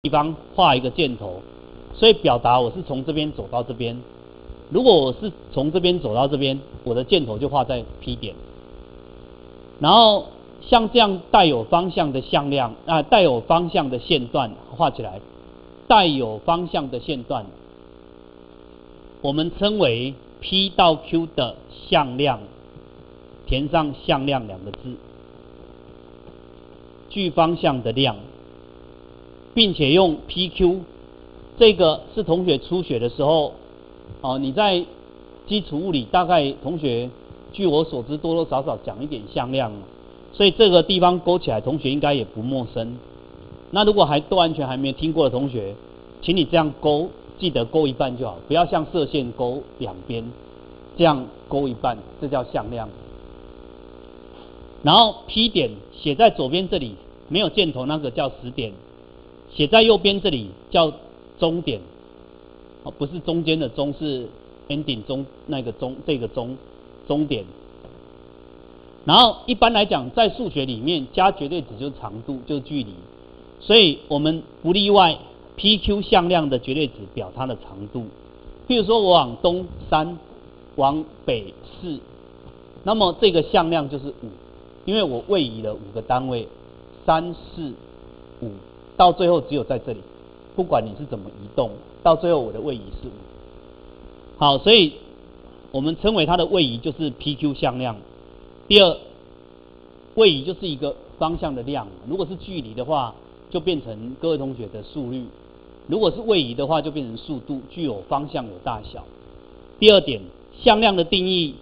地方画一个箭头，所以表达我是从这边走到这边。如果我是从这边走到这边，我的箭头就画在 P 点。然后像这样带有方向的向量带有方向的线段画起来，带有方向的线段，我们称为 P 到 Q 的向量，填上向量两个字，具方向的量，并且用 PQ， 这个是同学初学的时候，你在基础物理大概同学据我所知多多少少讲一点向量，所以这个地方勾起来，同学应该也不陌生。那如果都完全还没有听过的同学，请你这样勾，记得勾一半就好，不要像射线勾两边，这样勾一半，这叫向量。然后 P 点写在左边这里，没有箭头那个叫始点，写在右边这里叫终点，不是中间的中，是 ending 中那个中，这个终点。然后一般来讲，在数学里面加绝对值就是长度，就是距离，所以我们不例外 PQ 向量的绝对值表它的长度。譬如说我往东3，往北4，那么这个向量就是5，因为我位移了5个单位，3、4、5，到最后只有在这里，不管你是怎么移动，到最后我的位移是5。好，所以我们称为它的位移就是 PQ 向量。第二，位移就是一个方向的量，如果是距离的话，就变成各位同学的速率；如果是位移的话，就变成速度，具有方向有大小。第二点，向量的定义，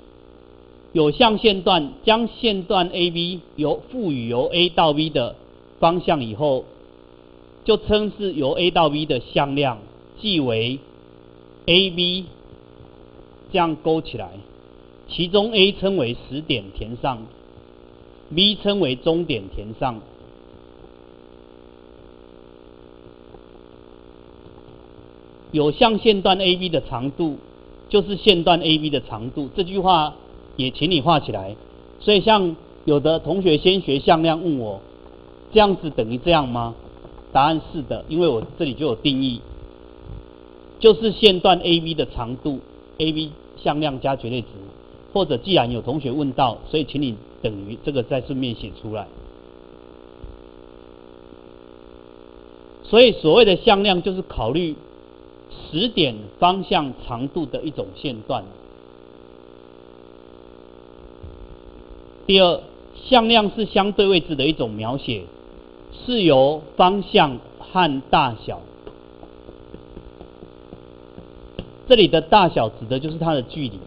有向线段将线段 AB 赋予由 A 到 B 的方向以后，就称是由 A 到 B 的向量，即为 AB， 这样勾起来。其中 A 称为始点填上 ，B 称为终点填上。有向线段 AB 的长度就是线段 AB 的长度，这句话也请你画起来。所以像有的同学先学向量问我，这样子等于这样吗？答案是的，因为我这里就有定义，就是线段 AB 的长度 ，AB 向量加绝对值。或者既然有同学问到，所以请你等于这个再顺便写出来。所以所谓的向量就是考虑始点方向长度的一种线段。第二，向量是相对位置的一种描写，是由方向和大小，这里的大小指的就是它的距离。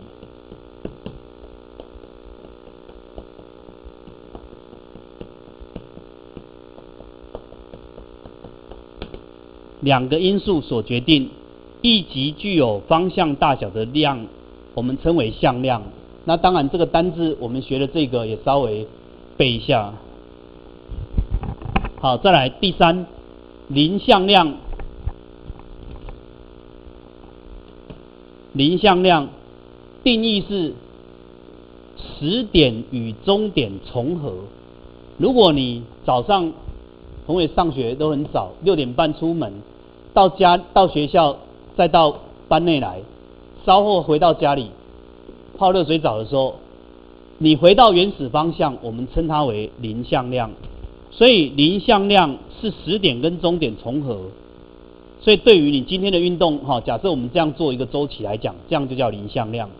两个因素所决定，一级具有方向大小的量，我们称为向量。那当然，这个单字我们学的这个也稍微背一下。好，再来第三，零向量。零向量定义是始点与终点重合。如果你早上同学上学都很早，6点半出门，到学校，再到班内来，稍后回到家里泡热水澡的时候，你回到原始方向，我们称它为零向量。所以零向量是始点跟终点重合。所以对于你今天的运动，假设我们这样做一个周期来讲，这样就叫零向量。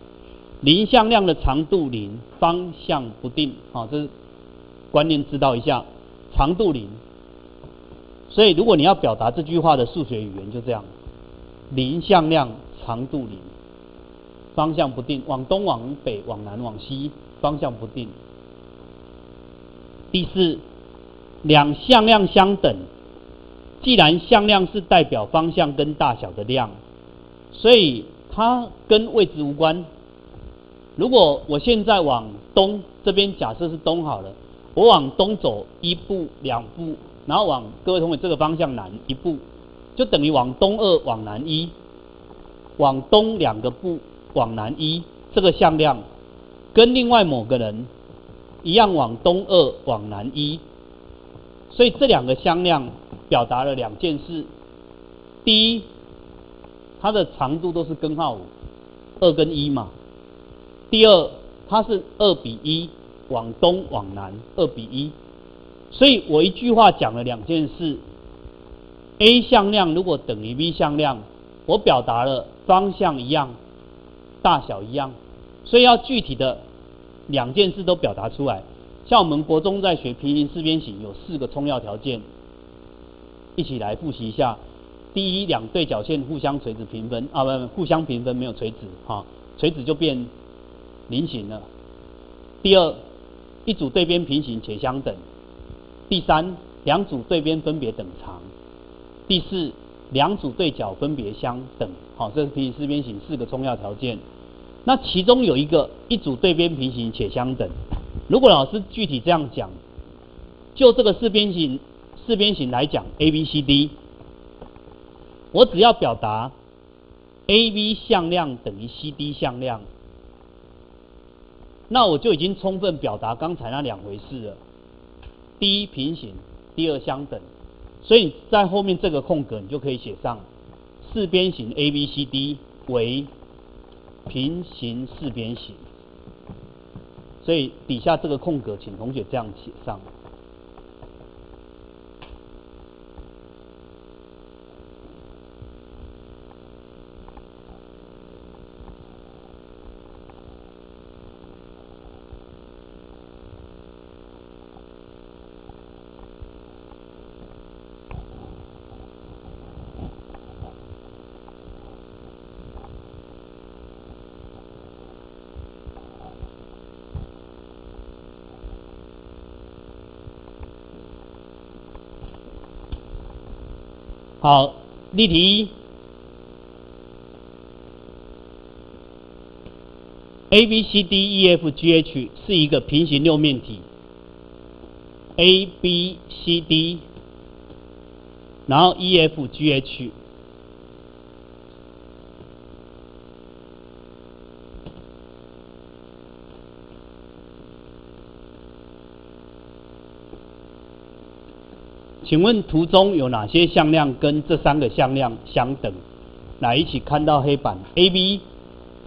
零向量的长度0，方向不定，这是观念知道一下，长度0。所以如果你要表达这句话的数学语言就这样，零向量长度0，方向不定，往东往北往南往西，方向不定。第四，两向量相等，既然向量是代表方向跟大小的量，所以它跟位置无关。如果我现在往东，这边假设是东好了，我往东走1步2步，然后各位同学这个方向南1步，就等于往东2往南1，往东2个步往南1，这个向量跟另外某个人一样往东2往南1，所以这两个向量表达了两件事：第一，它的长度都是根号5， 2跟1嘛。第二，它是2比1，往东往南2比1，所以我一句话讲了2件事。A 向量如果等于 B 向量，我表达了方向一样，大小一样，所以要具体的2件事都表达出来。像我们国中在学平行四边形有4个充要条件，一起来复习一下。第一，两对角线互相垂直平分啊，不，互相平分没有垂直哈，垂直就变菱形了。第二，一组对边平行且相等。第三，两组对边分别等长。第四，两组对角分别相等。好，这是平行四边形4个充要条件。那其中有一组对边平行且相等。如果老师具体这样讲，就这个四边形来讲 ，ABCD， 我只要表达 AB 向量等于 CD 向量，那我就已经充分表达刚才那2回事了。第一平行，第二相等，所以在后面这个空格你就可以写上四边形 ABCD 为平行四边形。所以底下这个空格，请同学这样写上。好，例题1 ，ABCDEFGH 是一个平行六面体 ，ABCD， 然后 EFGH。请问图中有哪些向量跟这3个向量相等？来，一起看到黑板 ，AB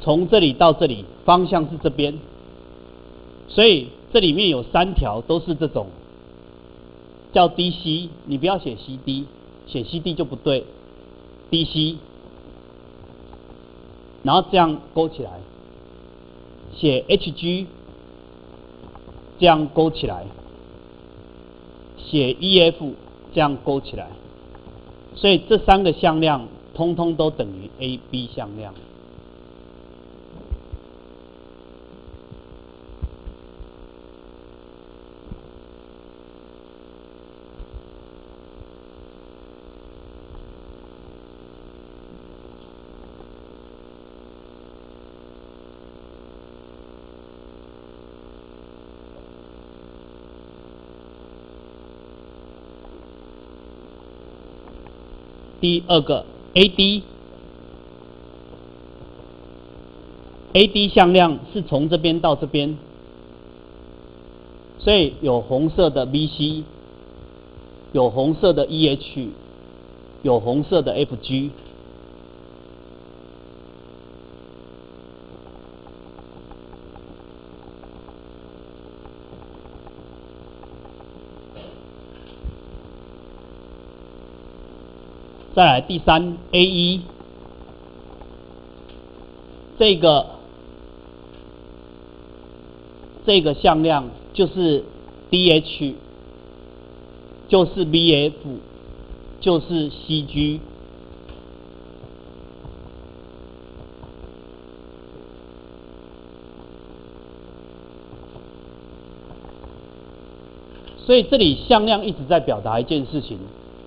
从这里到这里，方向是这边，所以这里面有3条都是这种叫 DC， 你不要写 CD， 写 CD 就不对 ，DC， 然后这样勾起来，写 HG， 这样勾起来，写 EF。这样勾起来，所以这3个向量通通都等于 AB 向量。第2个 AD 向量是从这边到这边，所以有红色的 BC， 有红色的 EH， 有红色的 FG。再来第3 AE， 这个向量就是 DH， 就是 BF， 就是 CG。所以这里向量一直在表达一件事情。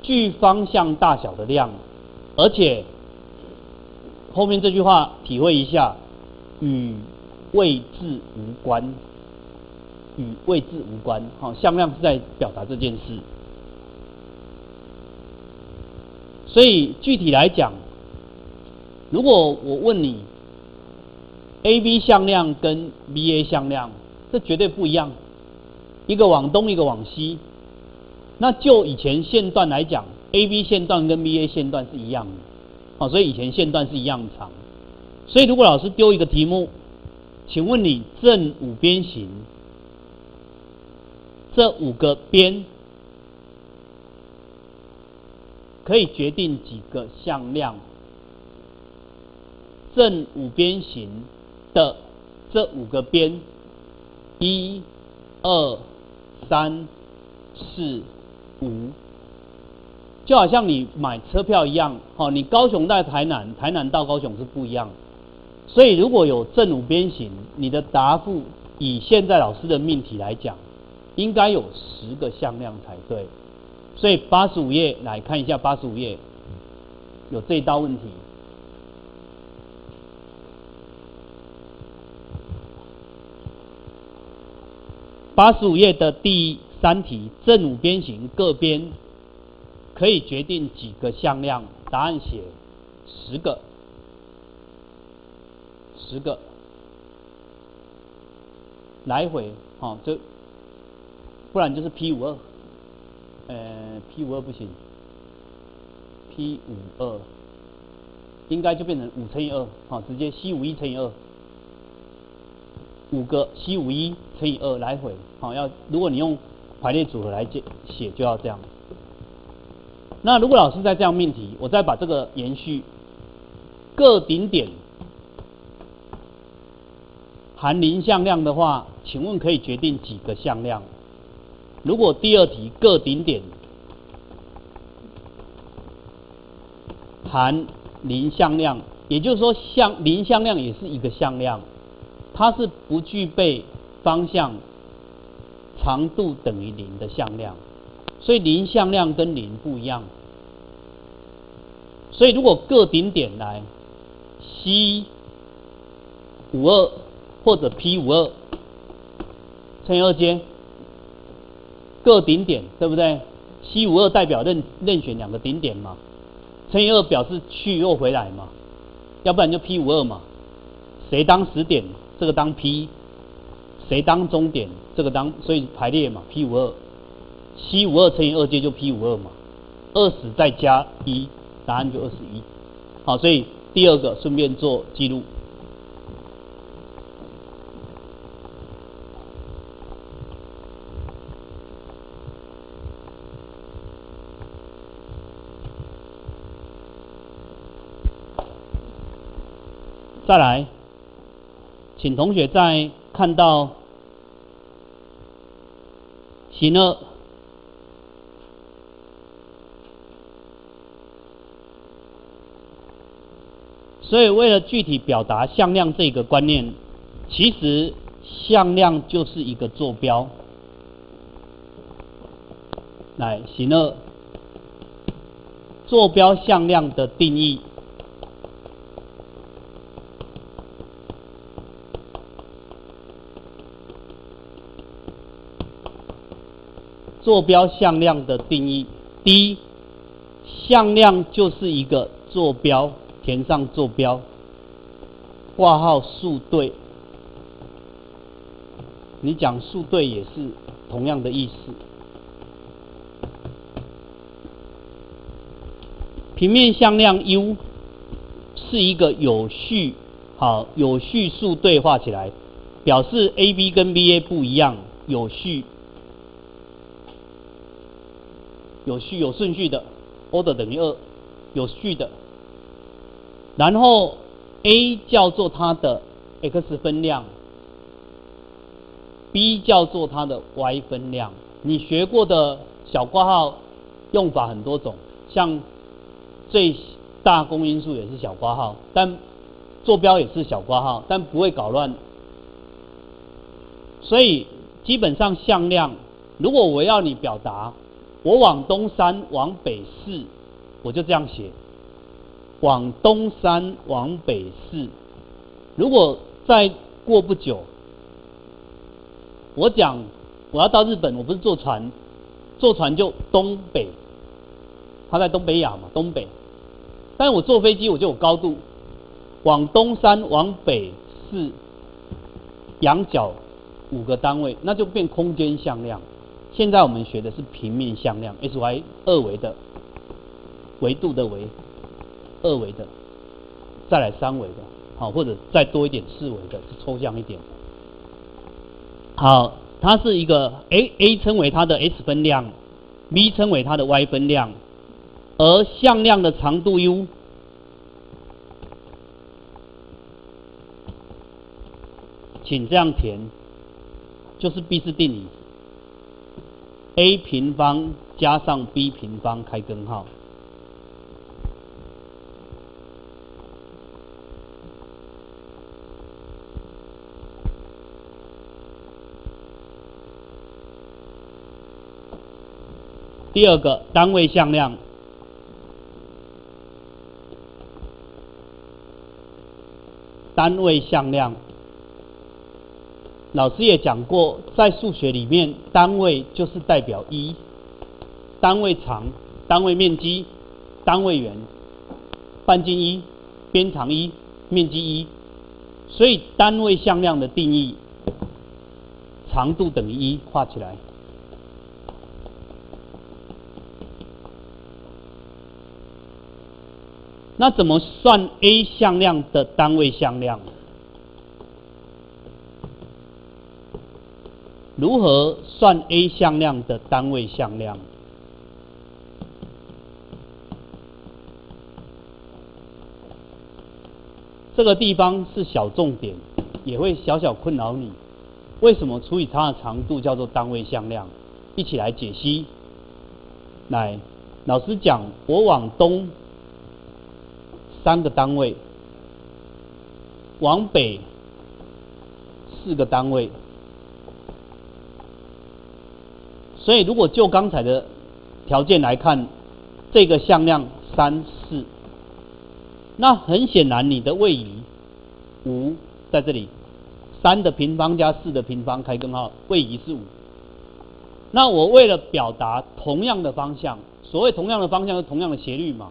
具方向大小的量，而且后面这句话体会一下，与位置无关，与位置无关。好，向量是在表达这件事。所以具体来讲，如果我问你 ，AB 向量跟 BA 向量，这绝对不一样，一个往东，一个往西。那就以前线段来讲 AB 线段跟 BA 线段是一样的，好，所以以前线段是一样长。所以如果老师丢一个题目，请问你正五边形这5个边可以决定几个向量？正五边形的这5个边，1、2、3、4、5，就好像你买车票一样，你高雄到台南，台南到高雄是不一样的。所以如果有正五边形，你的答复以现在老师的命题来讲，应该有10个向量才对。所以85页来看一下，85页有这一道问题。85页的第3题，正五边形各边可以决定几个向量？答案写10个，10个，来回，就不然就是 P52，P52不行，P52应该就变成5乘以2，直接 C51乘以2。5个 C51乘以2来回，如果你用排列组合来写，就要这样。那如果老师再这样命题，我再把这个延续，各顶点含0向量的话，请问可以决定几个向量？如果第2题各顶点含0向量，也就是说0向量也是一个向量。它是不具备方向长度等于0的向量，所以0向量跟0不一样。所以如果各顶点来 C52或者 P52乘以2阶，各顶点对不对 ？C52代表任选2个顶点嘛，乘以2表示去又回来嘛，要不然就 P52嘛，谁当10点？这个当 P， 谁当终点？这个当，所以排列嘛 ，P52， C52乘以2阶就 P52嘛，20再加1，答案就21。好，所以第2个顺便做记录。再来。请同学在看到形2，所以为了具体表达向量这个观念，其实向量就是一个坐标。来，形2，坐标向量的定义。坐标向量的定义，第一，向量就是一个坐标，填上坐标，挂号数对。你讲数对也是同样的意思。平面向量 U 是一个有序，有序数对画起来，表示 AB 跟 BA 不一样，有序。有顺序的 ，order 等于2，有序的。然后 A 叫做它的 x 分量 ，B 叫做它的 y 分量。你学过的小括号用法很多种，像最大公因数也是小括号，但坐标也是小括号，但不会搞乱。所以基本上向量，如果我要你表达。我往东3，往北4，我就这样写。往东3，往北4。如果再过不久，我讲我要到日本，我不是坐船，坐船就东北，它在东北亚嘛，东北。但是我坐飞机我就有高度，往东3，往北4，仰角5个单位，那就变空间向量。现在我们学的是平面向量 ，SY 2维的。维度的维，2维的，再来3维的，好，或者再多一点4维的，是抽象一点。好，它是一个 A 称为它的 S 分量 ，B 称为它的 Y 分量，而向量的长度 U， 请这样填，就是毕氏定理 ，A 平方加上 B 平方开根号。第二个单位向量，老师也讲过，在数学里面，单位就是代表一，单位长、单位面积、单位圆，半径一，边长一，面积一，所以单位向量的定义，长度等于一，画起来。那怎么算 A 向量的单位向量？如何算 A 向量的单位向量？这个地方是小重点，也会小小困扰你。为什么除以它的长度叫做单位向量？一起来解析。来，老师讲，我往东3个单位，往北4个单位，所以如果就刚才的条件来看，这个向量3、4，那很显然你的位移5在这里，3的平方加4的平方开根号，位移是5。那我为了表达同样的方向，所谓同样的方向是同样的斜率嘛。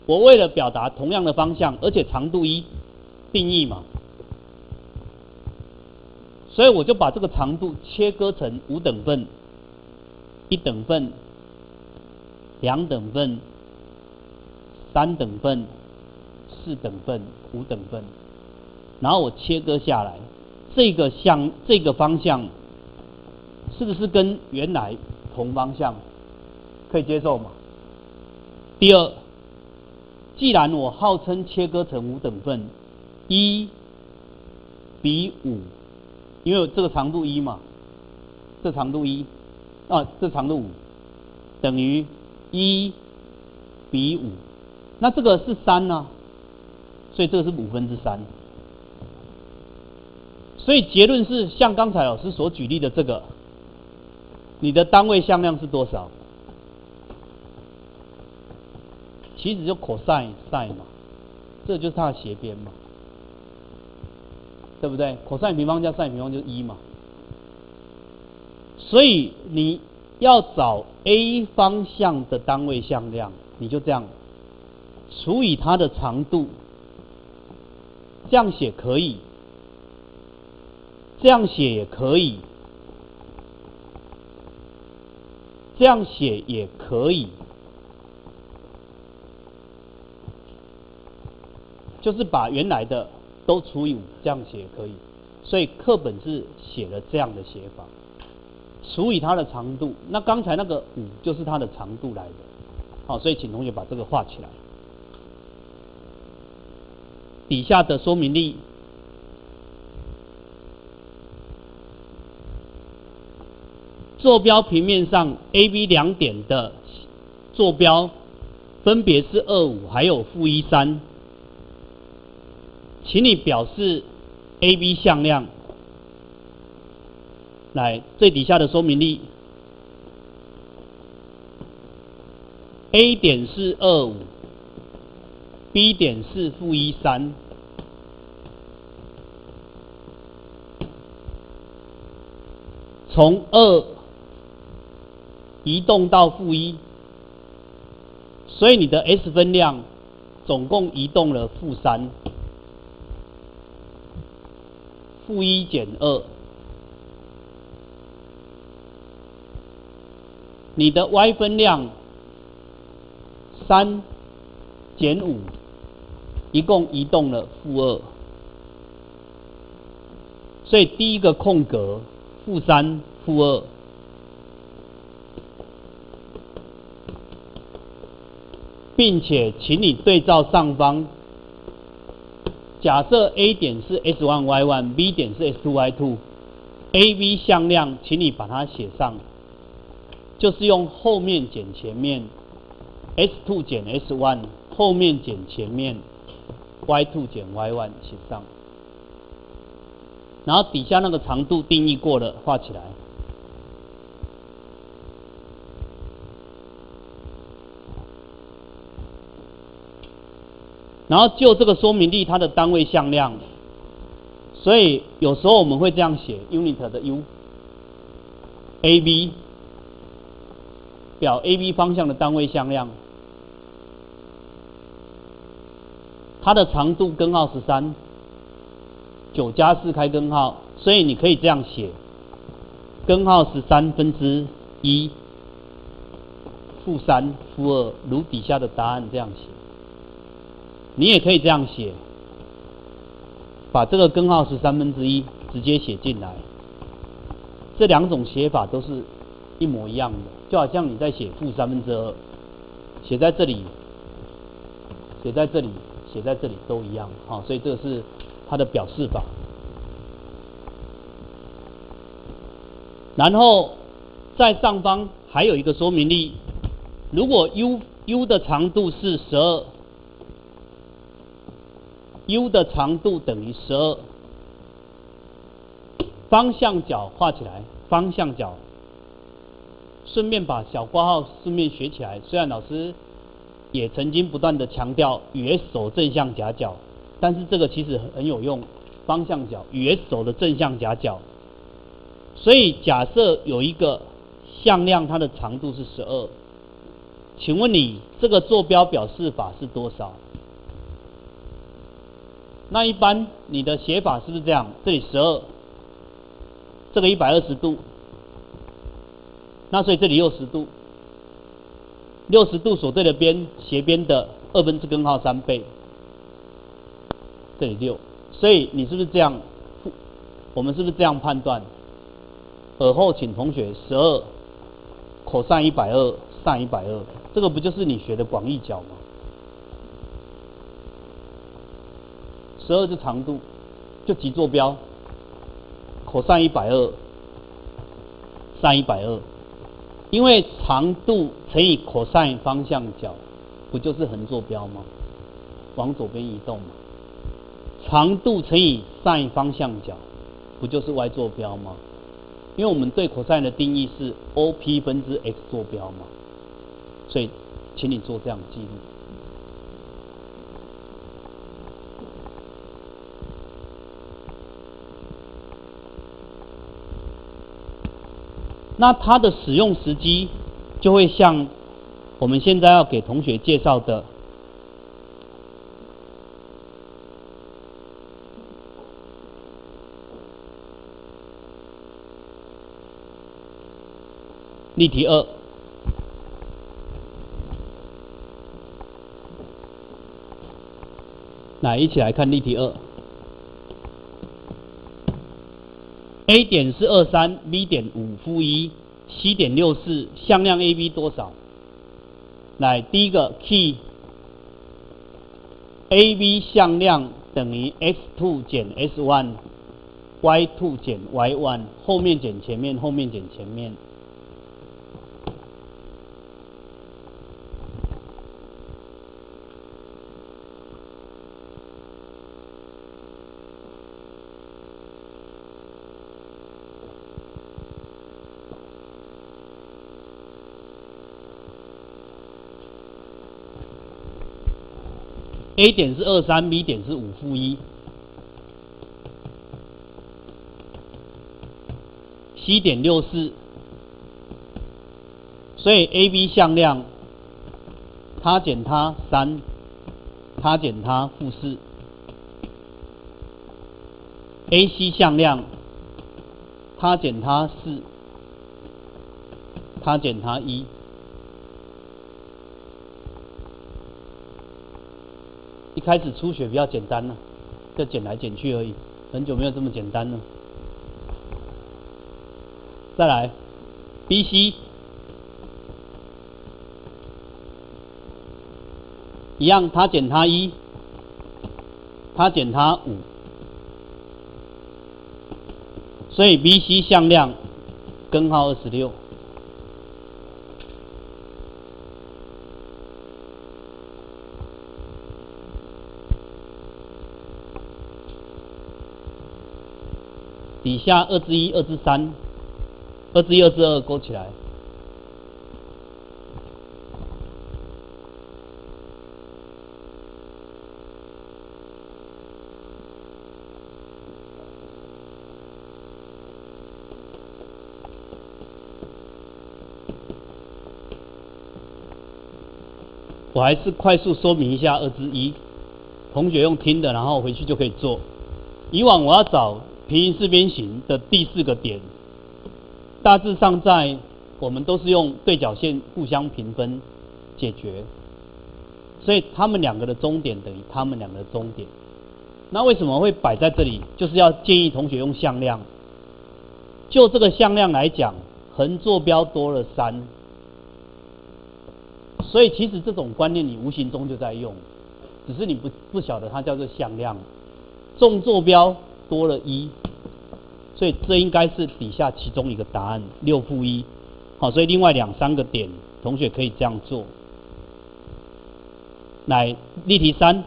我为了表达同样的方向，而且长度1定义嘛，所以我就把这个长度切割成5等份，1等份、2等份、3等份、4等份、5等份，然后我切割下来，这个方向是不是跟原来同方向？可以接受吗？第二，既然我号称切割成5等份，1比5，因为这个长度1嘛，这长度1，这长度5，等于1比5，那这个是3啊，所以这个是3/5。所以结论是，像刚才老师所举例的这个，你的单位向量是多少？其实就 cosine sin 嘛，这就是它的斜边嘛，对不对 ？cosine 平方加 sin 平方就是1嘛。所以你要找 A 方向的单位向量，你就这样除以它的长度，这样写可以，这样写也可以，这样写也可以。就是把原来的都除以5，这样写也可以。所以课本是写了这样的写法，除以它的长度。那刚才那个5就是它的长度来的。好，所以请同学把这个画起来。底下的说明例，坐标平面上 AB 2点的坐标分别是25还有-13。请你表示 AB 向量。来，最底下的说明例 ，A 点是25 ，B 点是-13。从2移动到-1，所以你的 S 分量总共移动了-3。-1减2，你的 Y 分量3减5，一共移动了-2，所以第一个空格-3、-2，并且请你对照上方，假设 A 点是 S1Y1，B 点是 S2Y2，AB 向量，请你把它写上，就是用后面减前面 ，S2 减 S1， 后面减前面 ，Y2 减 Y1 写上，然后底下那个长度定义过了，画起来。然后就这个说明例它的单位向量，所以有时候我们会这样写 unit 的 u，AB 表 AB 方向的单位向量，它的长度根号13， 9加4开根号，所以你可以这样写，根号13/1负3负2，如底下的答案这样写。你也可以这样写，把这个根号13/1直接写进来。这两种写法都是一模一样的，就好像你在写负2/3，写在这里，写在这里，写在这里都一样。好，所以这个是它的表示法。然后在上方还有一个说明例，如果 u 的长度是12。u 的长度等于12，方向角画起来，方向角，顺便把小括号顺便学起来。虽然老师也曾经不断的强调与 S 轴正向夹角，但是这个其实很有用，方向角与 S 轴的正向夹角。所以假设有一个向量，它的长度是12，请问你这个坐标表示法是多少？那一般你的写法是不是这样？这里12，这个120度，那所以这里60度，60度所对的边斜边的2/4根号3倍，这里6，所以你是不是这样？我们是不是这样判断？尔后请同学12 cos 120 sin 120，这个不就是你学的广义角吗？12是长度，就即坐标 cos 120 sin 120，因为长度乘以 cos 方向角，不就是横坐标吗？往左边移动嘛。长度乘以 sin 方向角，不就是 y 坐标吗？因为我们对 cos 的定义是 OP 分之 x 坐标嘛，所以请你做这样的记录。那它的使用时机就会像我们现在要给同学介绍的例题2。来，一起来看例题2。A 点是23，B 点5-1，C 点64，向量 AB 多少？来，第一个 key AB 向量等于 x2 减 s1，y2 减 y1， 后面减前面，后面减前面。A 点是23，B 点是5-1，C 点64，所以 AB 向量，它减它3，它减它-4。AC 向量，它减它4，它减它1。一开始初学比较简单了，就减来减去而已，很久没有这么简单了。再来 ，BC 一样，它减它1，它减它5，所以 BC 向量根号26。底下2之1、2之3、2之1、2之2勾起来。我还是快速说明一下2之1，同学用听的，然后回去就可以做。以往我要找平行四边形的第4个点，大致上我们都是用对角线互相平分解决，所以他们两个的中点等于他们两个的中点。那为什么会摆在这里？就是要建议同学用向量。就这个向量来讲，横坐标多了3，所以其实这种观念你无形中就在用，只是你不晓得它叫做向量。纵坐标多了1，所以这应该是底下其中一个答案6-1。好，所以另外2、3个点，同学可以这样做。来，例题3。